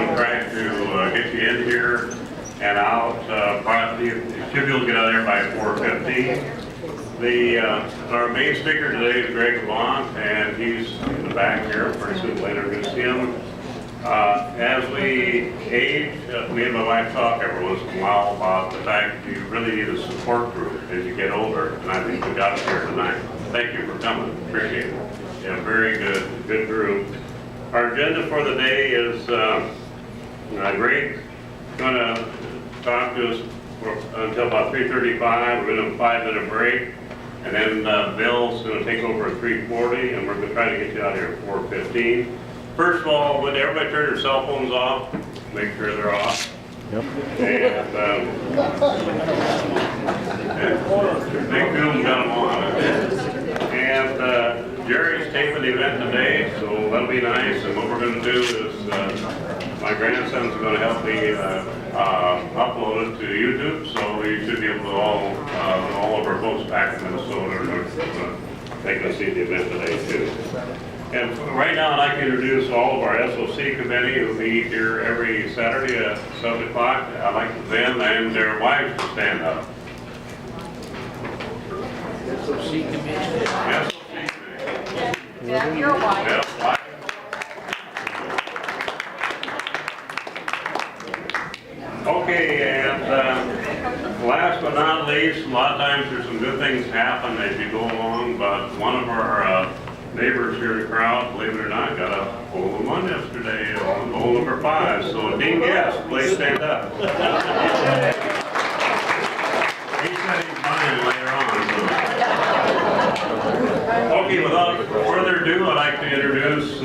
we'll try to get you in here and out. Probably, you should be able to get out of there by 4:15. Our main speaker today is Greg Avant, and he's in the back here. Pretty soon later, we're going to see him. As we age, me and my wife talk every once in a while about the fact that you really need a support group as you get older, and I think we got it here tonight. Thank you for coming. Appreciate it. Yeah, very good group. Our agenda for the day is Greg's going to talk to us until about 3:35. We're going to have a 5-minute break. And then Bill's going to take over at 3:40, and we're going to try to get you out here at 4:15. First of all, would everybody turn their cell phones off? Make sure they're off. Yep. And big film got them on. And Jerry's taping the event today, so that'll be nice. And what we're going to do is my grandson's going to help me upload it to YouTube, so you should be able to all of our folks back in Minnesota they can see the event today too. And right now I'd like to introduce all of our SOC committee who meet here every Saturday at 7 o'clock. I'd like them and their wives to stand up. SOC committee. SOC committee. Yeah, your wife. Yep. Okay, and last but not least, a lot of times there's some good things happen as you go along, but one of our neighbors here in the crowd, believe it or not, got a hole in one yesterday on hole number 5. So Dean Guest, please stand up. He said he's mine later on. So. Okay, without further ado, I'd like to introduce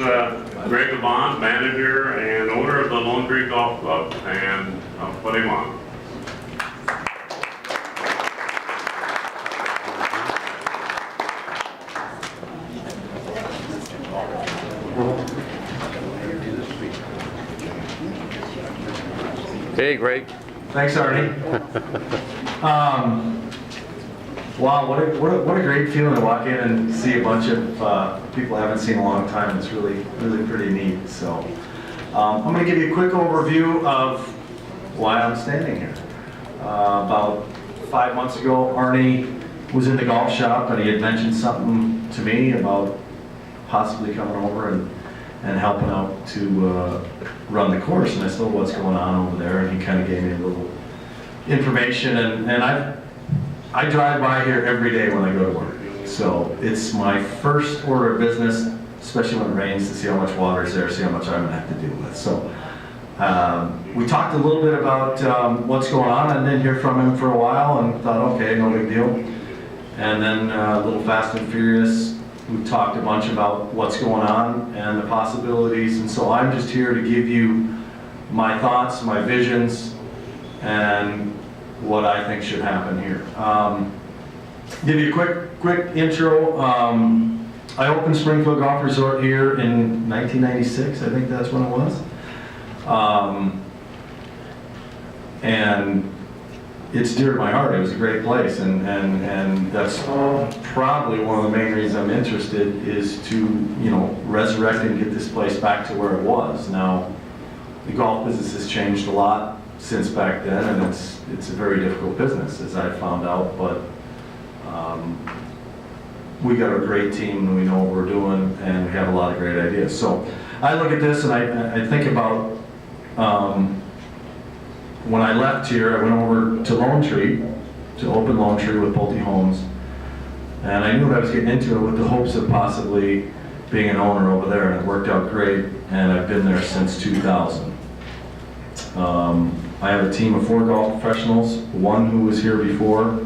Greg Avant, manager and owner of the Lone Tree Golf Club, and I'll put him on. Hey, Greg. Thanks, Artie. Wow, what a great feeling to walk in and see a bunch of people I haven't seen in a long time. It's really pretty neat. So I'm going to give you a quick overview of why I'm standing here. About 5 months ago, Arnie was in the golf shop and he had mentioned something to me about possibly coming over and helping out to run the course. And I said, well, what's going on over there? And he kind of gave me a little information. And I drive by here every day when I go to work. So it's my first order of business, especially when it rains, to see how much water is there, see how much I'm going to have to deal with. So we talked a little bit about what's going on. I didn't hear from him for a while and thought, okay, no big deal. And then a little fast and furious, we talked a bunch about what's going on and the possibilities. And so I'm just here to give you my thoughts, my visions, and what I think should happen here. Give you a quick intro. I opened Springfield Golf Resort here in 1996. I think that's when it was. And it's dear to my heart. It was a great place, and that's probably one of the main reasons I'm interested is to resurrect and get this place back to where it was. Now, the golf business has changed a lot since back then, and it's a very difficult business, as I found out. But we got a great team, and we know what we're doing, and we have a lot of great ideas. So I look at this, and I think about. When I left here, I went over to Lone Tree, to open Lone Tree with Pulte Homes, and I knew what I was getting into with the hopes of possibly being an owner over there, and it worked out great, and I've been there since 2000. I have a team of 4 golf professionals, one who was here before,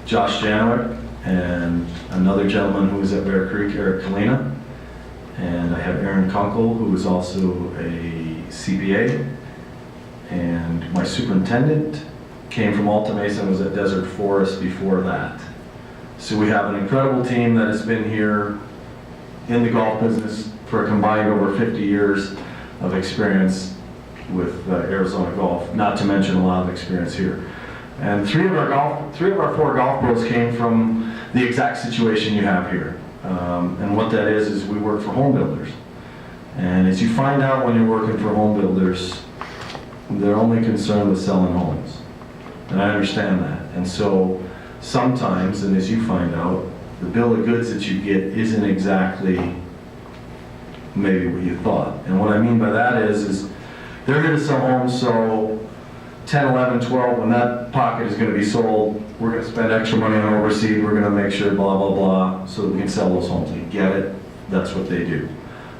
Josh Janowick, and another gentleman who was at Bear Creek, Eric Kalina, and I have Aaron Kunkel, who is also a CPA. And my superintendent came from Alta Mesa and was at Desert Forest before that. So we have an incredible team that has been here in the golf business for a combined over 50 years of experience with Arizona golf, not to mention a lot of experience here. And three of our 4 golf pros came from the exact situation you have here. And what that is we work for home builders. And as you find out when you're working for home builders, they're only concerned with selling homes. And I understand that. And so sometimes, and as you find out, the bill of goods that you get isn't exactly maybe what you thought. And what I mean by that is they're here to sell homes, so 10, 11, 12, when that pocket is going to be sold, we're going to spend extra money on overseed, we're going to make sure blah, blah, blah, so that we can sell those homes. You get it? That's what they do.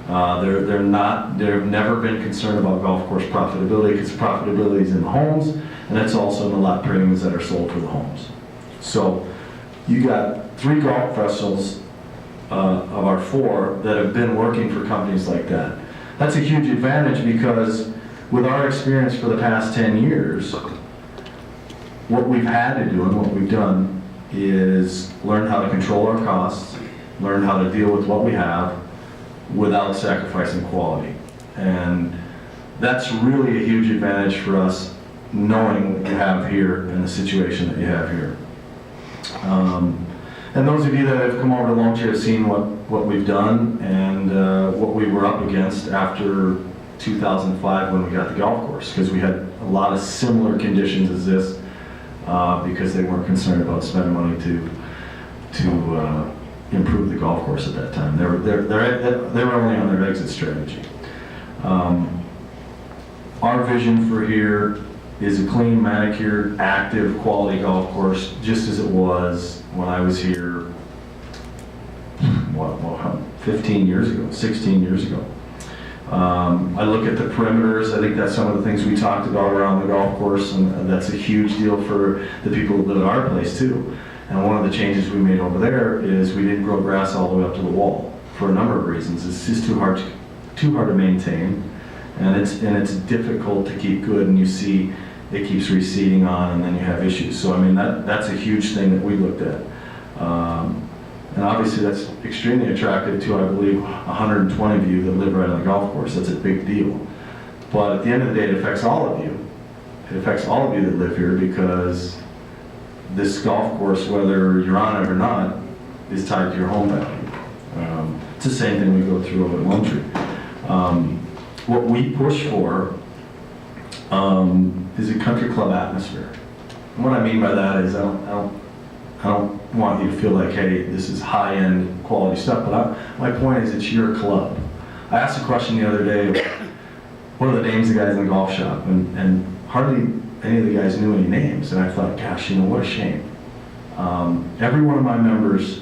They've never been concerned about golf course profitability, because profitability is in the homes, and that's also in the lot premiums that are sold for the homes. So you got 3 golf vessels of our 4 that have been working for companies like that. That's a huge advantage, because with our experience for the past 10 years, what we've had to do and what we've done is learn how to control our costs, learn how to deal with what we have without sacrificing quality. And that's really a huge advantage for us, knowing what you have here and the situation that you have here. And those of you that have come over to Lone Tree have seen what we've done and what we were up against after 2005 when we got the golf course, because we had a lot of similar conditions as this, because they weren't concerned about spending money to improve the golf course at that time. They were only on their exit strategy. Our vision for here is a clean, manicured, active, quality golf course, just as it was when I was here, 15 years ago, 16 years ago. I look at the perimeters. I think that's some of the things we talked about around the golf course, and that's a huge deal for the people that live at our place too. And one of the changes we made over there is we didn't grow grass all the way up to the wall for a number of reasons. It's just too hard to maintain, and it's difficult to keep good, and you see it keeps receding on, and then you have issues. So I mean, that's a huge thing that we looked at. And obviously that's extremely attractive to, I believe, 120 of you that live right on the golf course. That's a big deal. But at the end of the day, it affects all of you. It affects all of you that live here, because this golf course, whether you're on it or not, is tied to your home value. It's the same thing we go through over at Lone Tree. What we push for is a country club atmosphere. And what I mean by that is I don't want you to feel like, hey, this is high-end quality stuff, but my point is it's your club. I asked a question the other day, what are the names of the guys in the golf shop? And hardly any of the guys knew any names, and I thought, gosh, what a shame. Every one of my members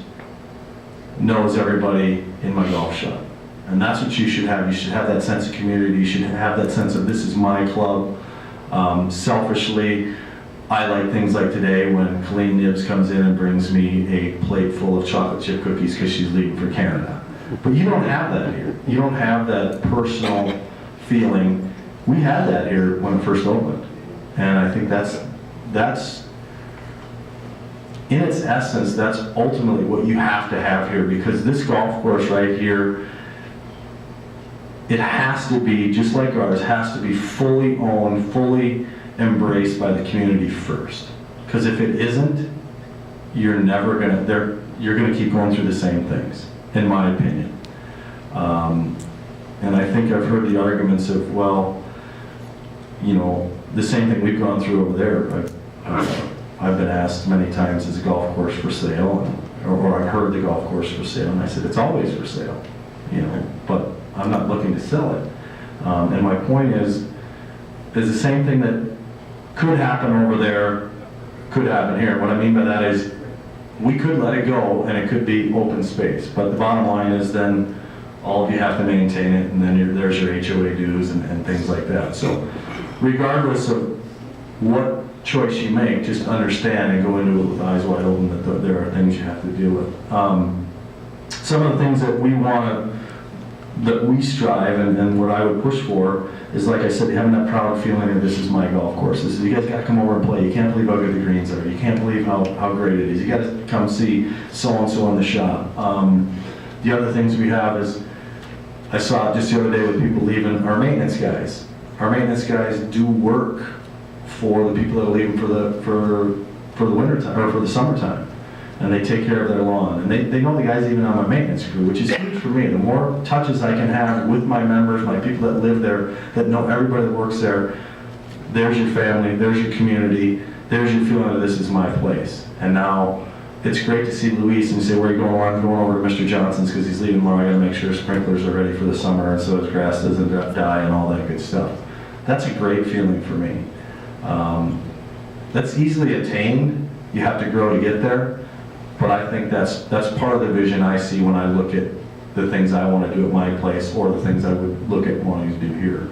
knows everybody in my golf shop. And that's what you should have. You should have that sense of community. You should have that sense of, this is my club. Selfishly, I like things like today when Colleen Nibbs comes in and brings me a plate full of chocolate chip cookies because she's leaving for Canada. But you don't have that here. You don't have that personal feeling. We had that here when it first opened. And I think that's in its essence, that's ultimately what you have to have here, because this golf course right here, it has to be, just like ours, has to be fully owned, fully embraced by the community first. Because if it isn't, you're gonna keep going through the same things, in my opinion. And I think I've heard the arguments of, well, the same thing we've gone through over there. I've been asked many times, is a golf course for sale? Or I've heard the golf course for sale, and I said, it's always for sale, but I'm not looking to sell it. And my point is the same thing that could happen over there could happen here. What I mean by that is we could let it go and it could be open space, but the bottom line is then all of you have to maintain it, and then there's your HOA dues and things like that. So regardless of what choice you make, just understand and go into it with eyes wide open that there are things you have to deal with. Some of the things that we strive and what I would push for is, like I said, having that proud feeling of, this is my golf course. This is, you guys got to come over and play. You can't believe how good the greens are. You can't believe how great it is. You got to come see so-and-so in the shop. The other things we have is, I saw just the other day with people leaving, our maintenance guys. Our maintenance guys do work for the people that are leaving for the winter time, or for the summertime. and they take care of their lawn, and they know the guys even on my maintenance crew, which is huge for me. The more touches I can have with my members, my people that live there, that know everybody that works there, there's your family, there's your community, there's your feeling that this is my place. And now, it's great to see Luis and say, where are you going? Well, I'm going over to Mr. Johnson's because he's leaving tomorrow. I gotta make sure sprinklers are ready for the summer and so his grass doesn't die and all that good stuff. That's a great feeling for me. That's easily attained. You have to grow to get there. But I think that's part of the vision I see when I look at the things I want to do at my place or the things I would look at wanting to do here.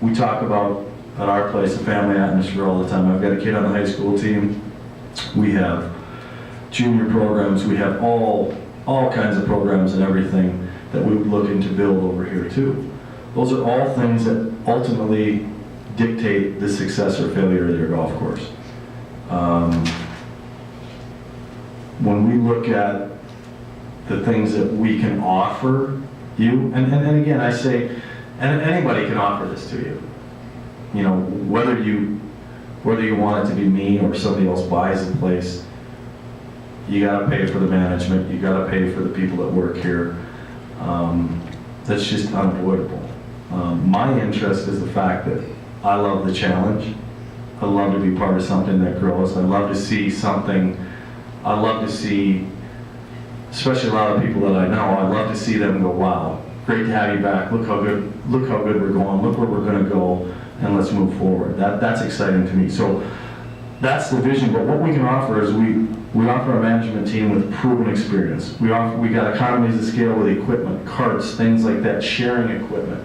We talk about at our place a family atmosphere all the time. I've got a kid on the high school team. We have junior programs. We have all kinds of programs and everything that we would look into build over here too. Those are all things that ultimately dictate the success or failure of your golf course. When we look at the things that we can offer you, and again I say, and anybody can offer this to you. You know, whether you want it to be me or somebody else buys the place, you got to pay for the management, you got to pay for the people that work here. That's just unavoidable. My interest is the fact that I love the challenge. I love to be part of something that grows. I love to see something. I love to see, especially a lot of people that I know, I love to see them go, wow, great to have you back. Look how good we're going. Look where we're going to go. And let's move forward. That's exciting to me. So that's the vision. But what we can offer is we offer a management team with proven experience. We got economies of scale with equipment, carts, things like that, sharing equipment,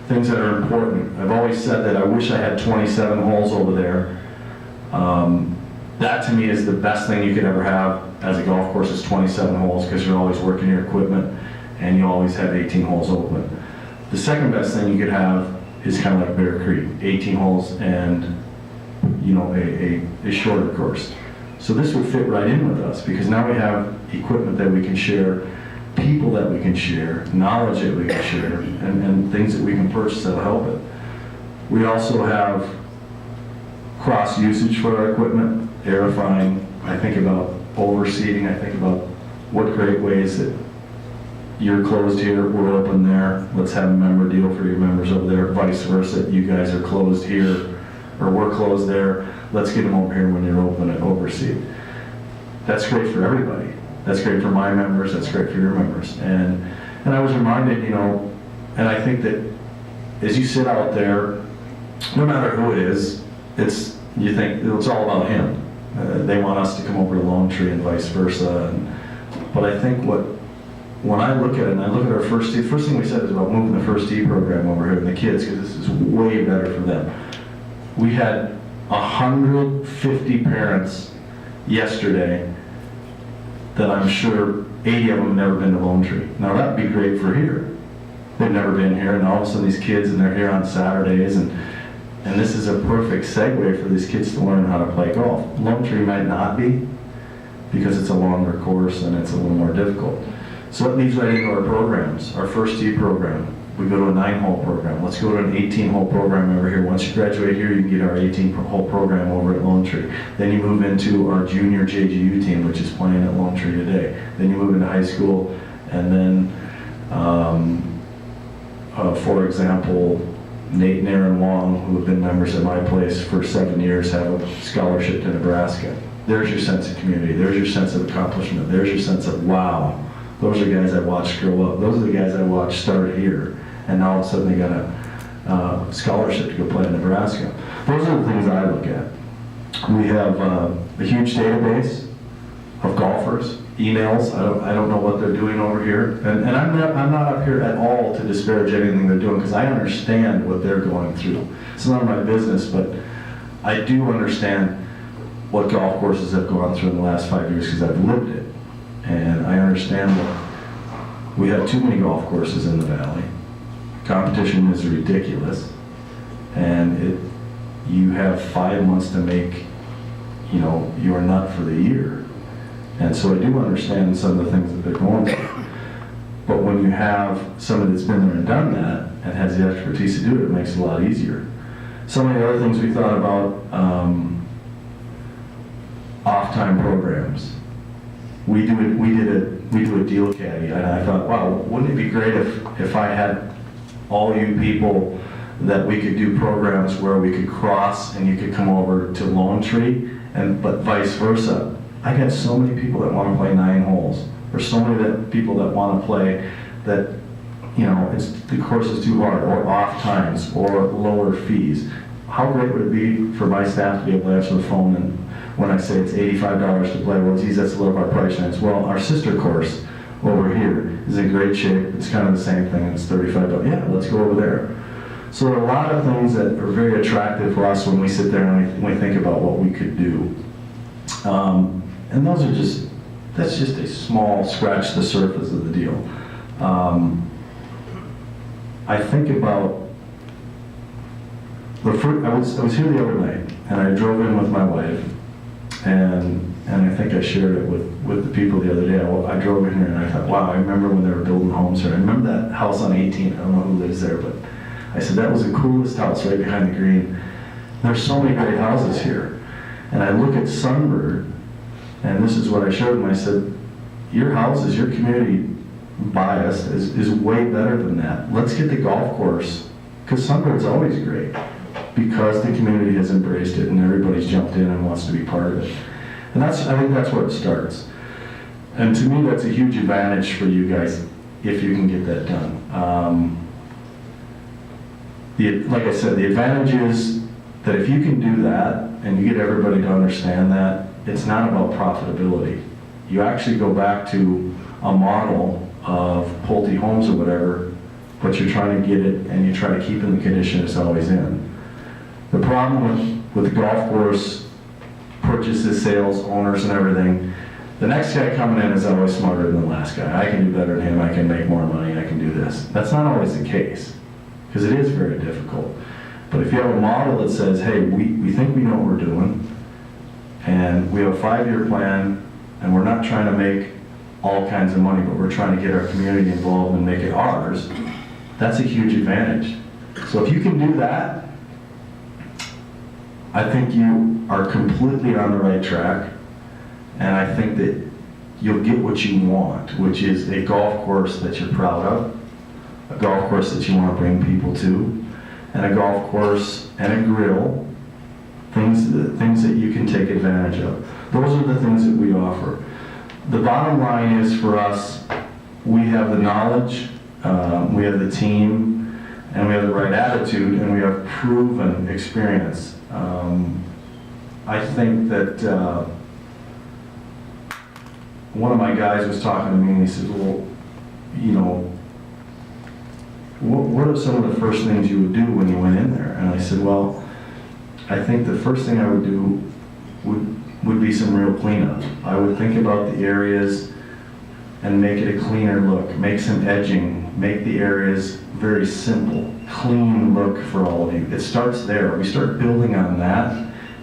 things that are important. I've always said that I wish I had 27 holes over there. That to me is the best thing you could ever have as a golf course is 27 holes because you're always working your equipment and you always have 18 holes open. The second best thing you could have is kind of like Bear Creek, 18 holes and a shorter course. So this would fit right in with us because now we have equipment that we can share, people that we can share, knowledge that we can share, and things that we can purchase that'll help it. We also have cross usage for our equipment, aerifying. I think about overseeding. I think about what great ways that you're closed here, we're open there. Let's have a member deal for your members over there. Vice versa, you guys are closed here, or we're closed there. Let's get them over here when you're open at overseed. That's great for everybody. That's great for my members. That's great for your members. And I was reminded, and I think that as you sit out there, no matter who it is, you think it's all about him. They want us to come over to Lone Tree and vice versa. But I think when I look at it, and I look at our first tee, the first thing we said is about moving the first tee program over here to the kids, because this is way better for them. We had 150 parents yesterday that I'm sure 80 of them have never been to Lone Tree. Now that'd be great for here. They've never been here, and all of a sudden these kids, and they're here on Saturdays, and this is a perfect segue for these kids to learn how to play golf. Lone Tree might not be, because it's a longer course and it's a little more difficult. So it leads right into our programs. Our first tee program, we go to a 9-hole program. Let's go to an 18-hole program over here. Once you graduate here, you can get our 18-hole program over at Lone Tree. Then you move into our junior JGU team, which is playing at Lone Tree today. Then you move into high school, and then, for example, Nate and Aaron Wong, who have been members at my place for 7 years, have a scholarship to Nebraska. There's your sense of community. There's your sense of accomplishment. There's your sense of, wow, those are guys I watched grow up. Those are the guys I watched start here. And now all of a sudden they got a scholarship to go play in Nebraska. Those are the things I look at. We have a huge database of golfers, emails. I don't know what they're doing over here. And I'm not up here at all to disparage anything they're doing, because I understand what they're going through. It's none of my business, but I do understand what golf courses have gone through in the last 5 years because I've lived it. And I understand that we have too many golf courses in the valley. Competition is ridiculous. And you have 5 months to make, your nut for the year. And so I do understand some of the things that they're going through. But when you have somebody that's been there and done that and has the expertise to do it, it makes it a lot easier. Some of the other things we thought about, off-time programs. We do a deal caddy, and I thought, wow, wouldn't it be great if I had all you people that we could do programs where we could cross and you could come over to Lone Tree, but vice versa. I got so many people that want to play 9 holes, or so many people that want to play that, the course is too hard, or off times, or lower fees. How great would it be for my staff to be able to answer the phone, and when I say it's $85 to play, well, geez, that's a little of our price range. Well, our sister course over here is in great shape. It's kind of the same thing. It's $35. Yeah, let's go over there. So there are a lot of things that are very attractive for us when we sit there and we think about what we could do. And that's just a small scratch the surface of the deal. I think about I was here the other night, and I drove in with my wife, and I think I shared it with the people the other day. I drove in here and I thought, wow, I remember when they were building homes here. I remember that house on 18. I don't know who lives there, but I said, that was the coolest house right behind the green. There's so many great houses here. And I look at Sunbird, and this is what I showed them. I said, your houses, your community bias is way better than that. Let's get the golf course, because Sunbird's always great, because the community has embraced it and everybody's jumped in and wants to be part of it. And I think that's where it starts. And to me, that's a huge advantage for you guys if you can get that done. Like I said, the advantage is that if you can do that and you get everybody to understand that, it's not about profitability. You actually go back to a model of Pulte homes or whatever, but you're trying to get it and you try to keep in the condition it's always in. The problem with the golf course purchases, sales, owners, and everything, the next guy coming in is always smarter than the last guy. I can do better than him, I can make more money, I can do this. That's not always the case, because it is very difficult. But if you have a model that says, hey, we think we know what we're doing, and we have a 5-year plan, and we're not trying to make all kinds of money, but we're trying to get our community involved and make it ours, that's a huge advantage. So if you can do that, I think you are completely on the right track, and I think that you'll get what you want, which is a golf course that you're proud of, a golf course that you want to bring people to, and a golf course and a grill, things that you can take advantage of. Those are the things that we offer. The bottom line is, for us, we have the knowledge, we have the team, and we have the right attitude, and we have proven experience. I think that one of my guys was talking to me and he said, well, what are some of the first things you would do when you went in there? And I said, well, I think the first thing I would do would be some real cleanup. I would think about the areas and make it a cleaner look, make some edging, make the areas very simple, clean look for all of you. It starts there. We start building on that,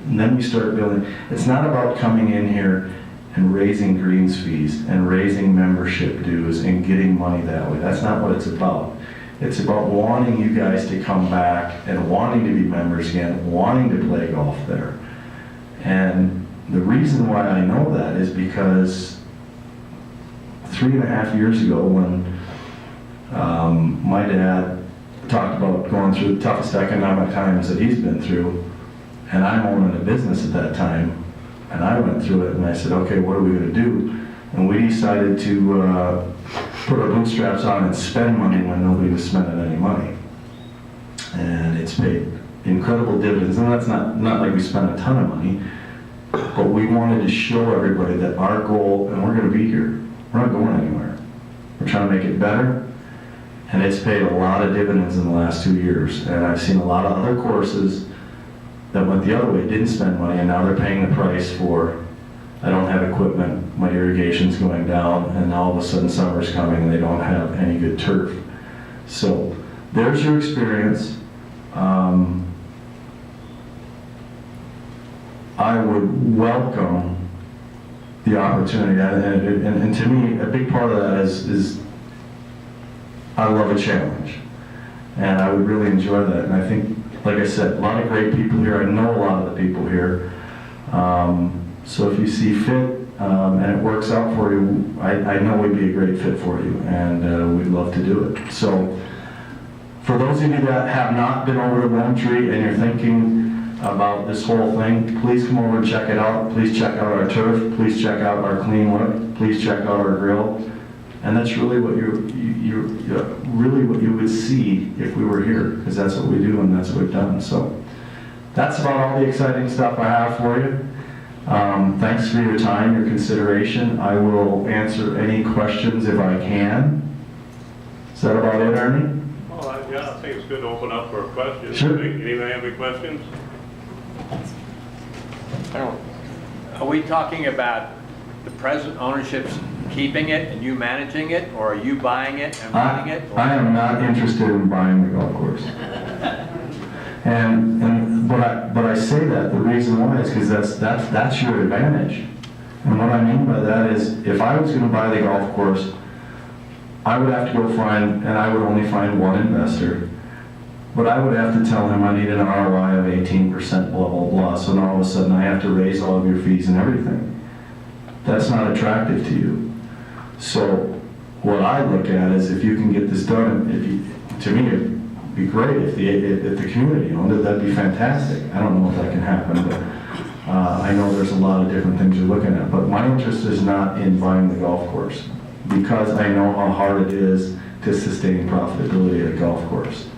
and then we start building. It's not about coming in here and raising greens fees and raising membership dues and getting money that way. That's not what it's about. It's about wanting you guys to come back and wanting to be members again, wanting to play golf there. And the reason why I know that is because 3.5 years ago, when my dad talked about going through the toughest economic times that he's been through, and I'm owning a business at that time, and I went through it and I said, okay, what are we going to do? And we decided to put our bootstraps on and spend money when nobody was spending any money. And it's paid incredible dividends. And that's not like we spent a ton of money, but we wanted to show everybody that our goal, and we're going to be here. We're not going anywhere. We're trying to make it better. And it's paid a lot of dividends in the last 2 years. And I've seen a lot of other courses that went the other way, didn't spend money, and now they're paying the price for, I don't have equipment, my irrigation's going down, and all of a sudden summer's coming and they don't have any good turf. So there's your experience. I would welcome the opportunity, and to me, a big part of that is I love a challenge, and I would really enjoy that. And I think, like I said, a lot of great people here. I know a lot of the people here. So if you see fit, and it works out for you, I know we'd be a great fit for you, and we'd love to do it. So for those of you that have not been over to Lone Tree and you're thinking about this whole thing, please come over and check it out. Please check out our turf. Please check out our clean look. Please check out our grill. And that's really what really what you would see if we were here, because that's what we do and that's what we've done. So that's about all the exciting stuff I have for you. Thanks for your time, your consideration. I will answer any questions if I can. Is that about it, Ernie? Well, yeah, I think it's good to open up for questions. Sure. Anybody have any questions? Are we talking about the present ownership's keeping it and you managing it, or are you buying it and running it? or- I am not interested in buying the golf course. But I say that, the reason why is because that's your advantage. And what I mean by that is, if I was going to buy the golf course, I would have to go find, and I would only find one investor, but I would have to tell him I need an ROI of 18%, blah, blah, blah, so now all of a sudden I have to raise all of your fees and everything. That's not attractive to you. So what I look at is, if you can get this done, to me, it'd be great if the community owned it, that'd be fantastic. I don't know if that can happen, but I know there's a lot of different things you're looking at. But my interest is not in buying the golf course, because I know how hard it is to sustain profitability at a golf course.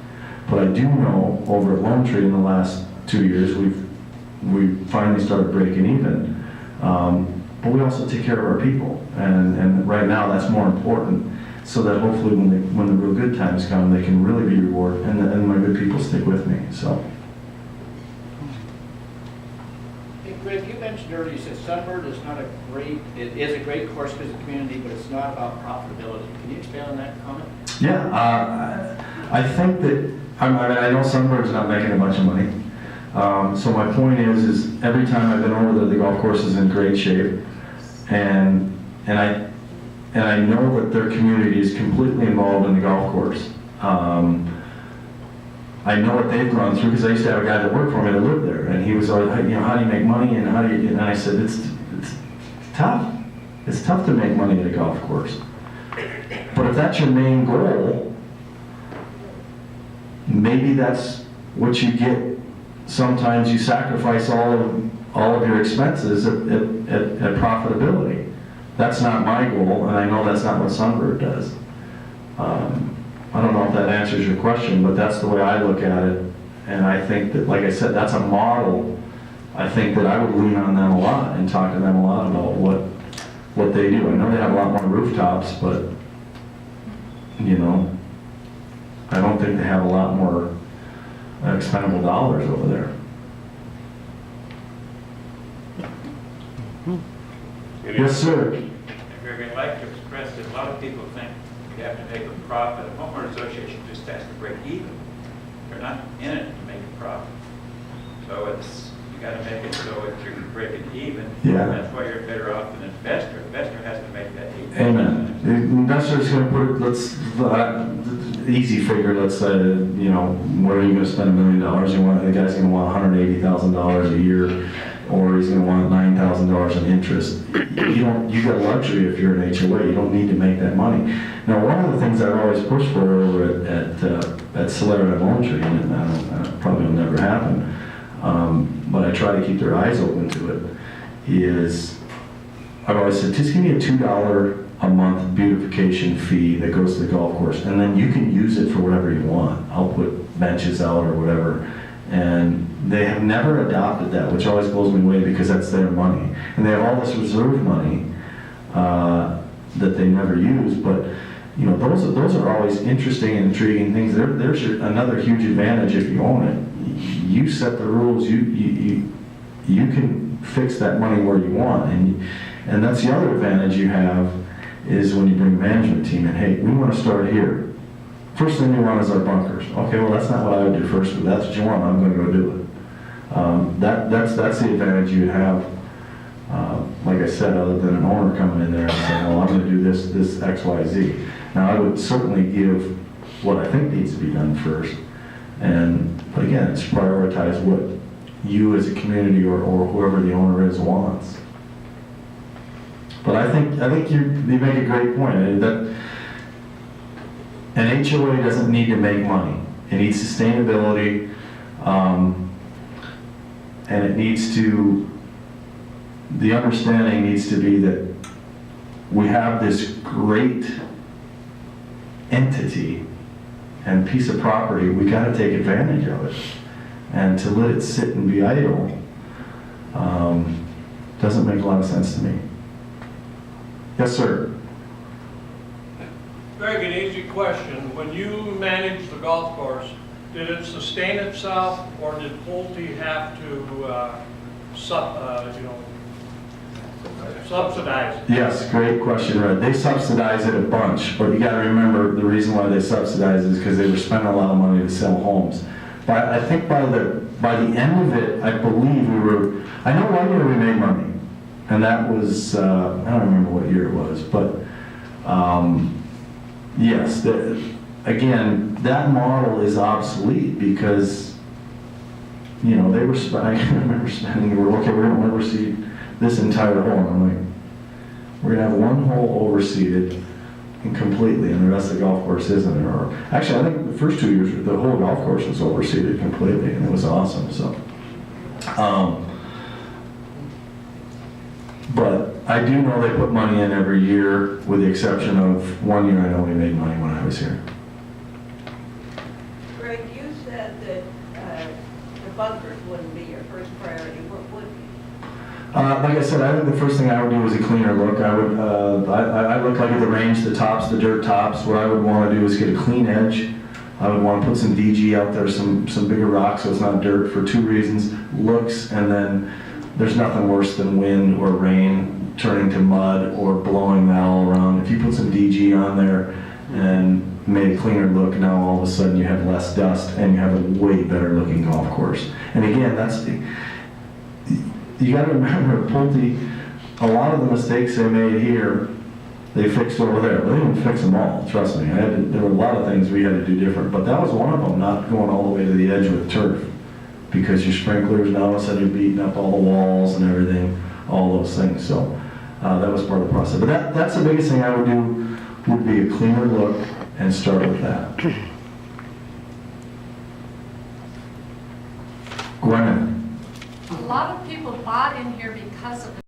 But I do know over at Lone Tree in the last 2 years, we've finally started breaking even. But we also take care of our people, and right now that's more important, so that hopefully when the real good times come, they can really be rewarded, and my good people stick with me. So. Hey, Greg, you mentioned earlier, you said Sunbird is not it is a great course because of the community, but it's not about profitability. Can you expand on that comment? Yeah, I think that, I know Sunbird's not making a bunch of money. So my point is every time I've been over there, the golf course is in great shape. And I know that their community is completely involved in the golf course. I know what they've gone through, because I used to have a guy that worked for me that lived there, and he was always, how do you make money, and and I said, it's tough. It's tough to make money at a golf course. But if that's your main goal, maybe that's what you get. Sometimes you sacrifice all of your expenses at profitability. That's not my goal, and I know that's not what Sunbird does. I don't know if that answers your question, but that's the way I look at it. And I think that, like I said, that's a model. I think that I would lean on them a lot and talk to them a lot about what they do. I know they have a lot more rooftops, but I don't think they have a lot more expendable dollars over there. Yes, sir. Greg, I'd like to express that a lot of people think you have to make a profit. A homeowner association just has to break even. They're not in it to make a profit. So you got to make it so that you're breaking even. Yeah. That's why you're better off than an investor. Investor has to make that even. Amen. The investor's going to put, easy figure, let's say, where are you going to spend $1 million? The guy's going to want $180,000 a year, or he's going to want $9,000 in interest. You got luxury if you're an HOA. You don't need to make that money. Now, one of the things I've always pushed for over at Solera and Lone Tree, and that probably will never happen, but I try to keep their eyes open to it, is I've always said, just give me a $2 a month beautification fee that goes to the golf course, and then you can use it for whatever you want. I'll put benches out or whatever. And they have never adopted that, which always blows me away, because that's their money. And they have all this reserve money that they never use. But those are always interesting and intriguing things. There's another huge advantage if you own it. You set the rules. You can fix that money where you want, and that's the other advantage you have, is when you bring a management team in. Hey, we want to start here. First thing you want is our bunkers. Okay, well that's not what I would do first, but that's what you want, I'm going to go do it. That's the advantage you have, like I said, other than an owner coming in there and saying, well, I'm going to do this X, Y, Z. Now I would certainly give what I think needs to be done first, but again, it's prioritize what you as a community or whoever the owner is wants. But I think you make a great point, that an HOA doesn't need to make money. It needs sustainability, and it needs to, the understanding needs to be that we have this great entity and piece of property, we gotta take advantage of it. And to let it sit and be idle, doesn't make a lot of sense to me. Yes, sir. Greg, an easy question. When you managed the golf course, did it sustain itself, or did Pulte have to, subsidize it? Yes, great question, Red. They subsidize it a bunch, but you gotta remember, the reason why they subsidize it is because they were spending a lot of money to sell homes. But I think by the end of it, I believe I know one year we made money, and that was, I don't remember what year it was, but, yes, again, that model is obsolete because, you know, they were, I remember spending, we're gonna overseed this entire hole. I'm like, we're gonna have one hole overseeded and completely, and the rest of the golf course isn't. Or actually, I think the first 2 years, the whole golf course was overseeded completely, and it was awesome. So, but I do know they put money in every year, with the exception of 1 year. I know we made money when I was here. Greg, you said that the bunkers wouldn't be your first priority. What would be? Like I said, I think the first thing I would do is a cleaner look. I would, I look like at the range, the tops, the dirt tops. What I would want to do is get a clean edge. I would want to put some DG out there, some bigger rocks so it's not dirt, for two reasons: looks, and then there's nothing worse than wind or rain turning to mud or blowing that all around. If you put some DG on there and made a cleaner look, now all of a sudden you have less dust and you have a way better looking golf course. And again, you got to remember, Pulte, a lot of the mistakes they made here, they fixed over there. They didn't fix them all, trust me. There were a lot of things we had to do different, but that was one of them, not going all the way to the edge with turf. Because your sprinklers, now all of a sudden you're beating up all the walls and everything, all those things. So that was part of the process. But that's the biggest thing I would do, would be a cleaner look and start with that. Gwen. A lot of people bought in here because of the